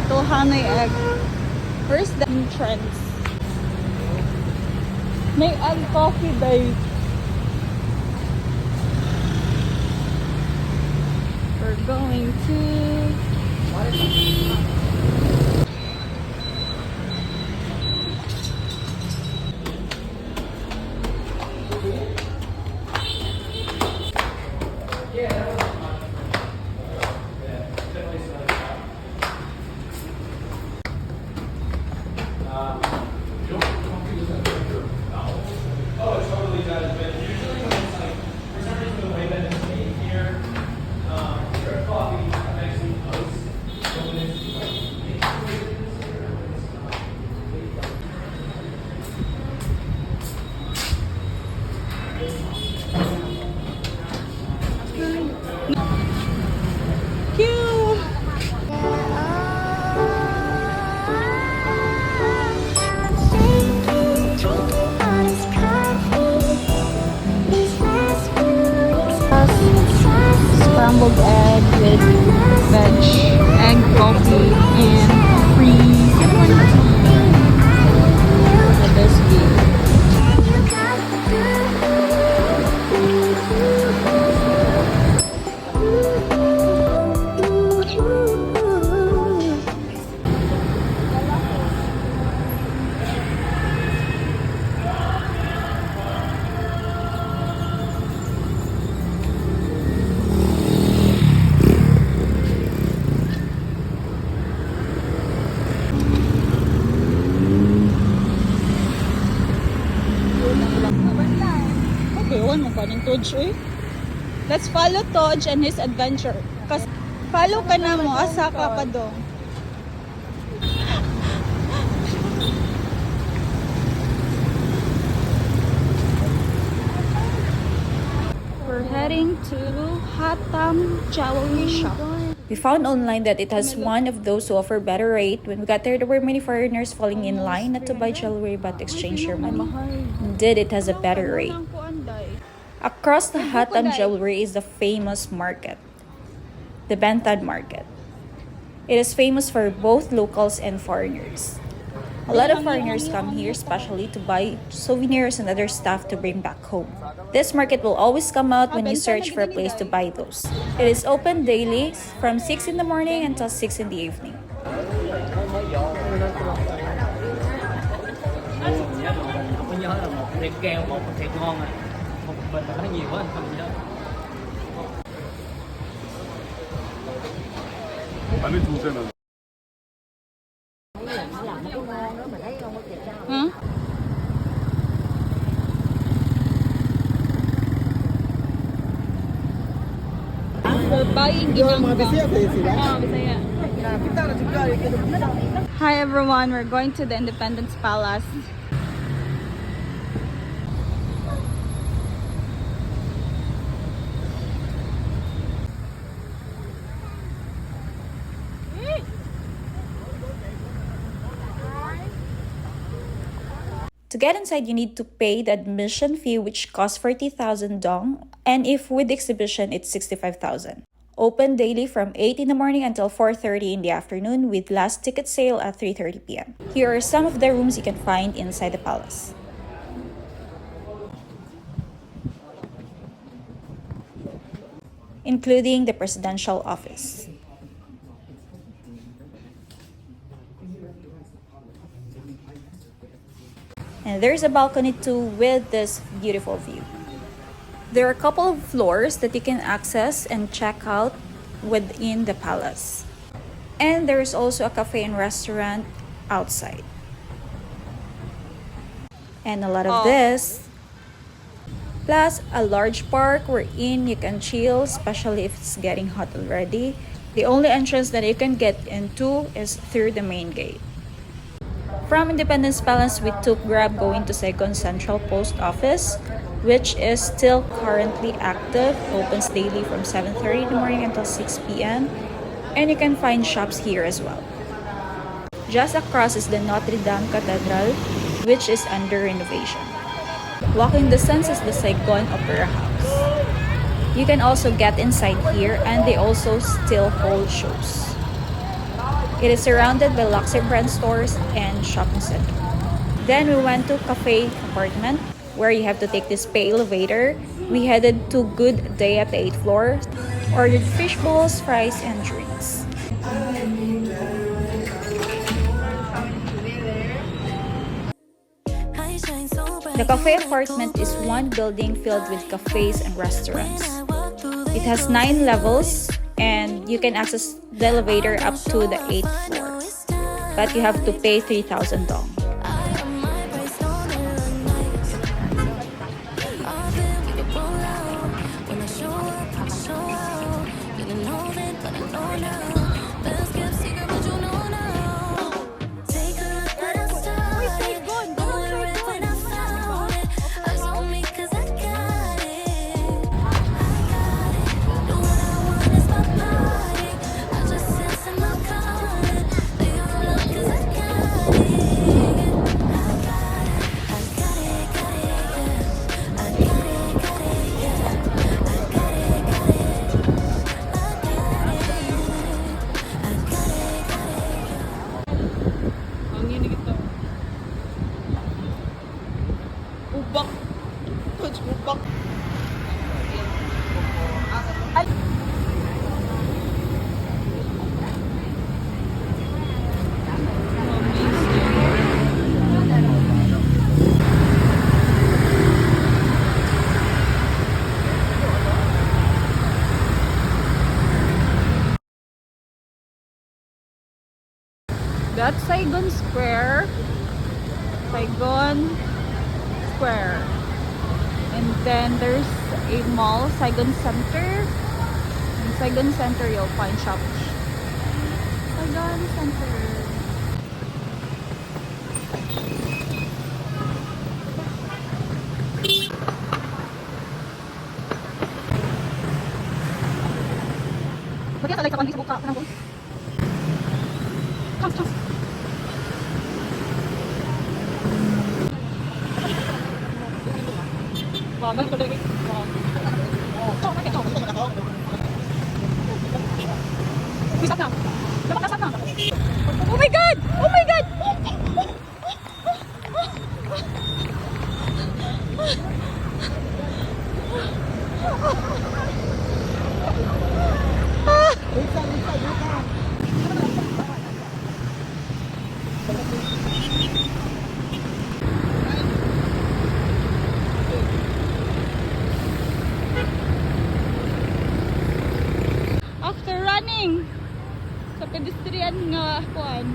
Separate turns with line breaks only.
Little HaNoi Egg. Where's the entrance? May egg coffee day. We're going to scrambled egg with veg, egg coffee, and free biscuit. Let's follow Toj and his adventure. Kasi follow ka na mo, asa ka pa doon. We're heading to Ha Tam Jewelry Shop.
We found online that it has one of those who offer better rate. When we got there were many foreigners falling in line not to buy jewelry but to exchange their money. Indeed, it has a better rate. Across the Ha Tam Jewelry is the famous market, the Ben Thanh Market. It is famous for both locals and foreigners. A lot of foreigners come here especially to buy souvenirs and other stuff to bring back home. This market will always come out when you search for a place to buy those. It is open daily from 6 in the morning until 6 in the evening.
Huh? We're buying Hi everyone, we're going to the Independence Palace.
To get inside, you need to pay the admission fee, which costs 40,000 dong, and if with exhibition, it's 65,000. Open daily from 8 in the morning until 4:30 in the afternoon, with last ticket sale at 3:30 p.m. Here are some of the rooms you can find inside the palace. Including the presidential office. And there's a balcony too with this beautiful view. There are a couple of floors that you can access and check out within the palace. And there's also a cafe and restaurant outside. And a lot of this. Plus a large park wherein you can chill, especially if it's getting hot already. The only entrance that you can get into is through the main gate. From Independence Palace, we took Grab going to Sai Gon Central Post Office, which is still currently active, opens daily from 7:30 in the morning until 6 p.m. And you can find shops here as well. Just across is the Notre Cathedral, which is under renovation. Walking distance is the Sai Gon Opera House. You can also get inside here, and they also still hold shows. It is surrounded by luxury brand stores and shopping center. Then we went to Cafè Apartment, where you have to take this pay elevator. We headed to Good Day at the 8th floor, ordered fish balls, fries, and drinks. The Cafè Apartment is one building filled with cafes and restaurants. It has 9 levels, and you can access the elevator up to the 8th floor. But you have to pay 3,000 dong.
Ubak. Touch ubak. That's Saigon Square. Saigon Square. And then there's a mall, Saigon Center. In Saigon Center, you'll find shops. Saigon Center. Bakit sa like sa pangis buka? Come. Oh my god! Oh my god! After running sa pedestrian nga kuan,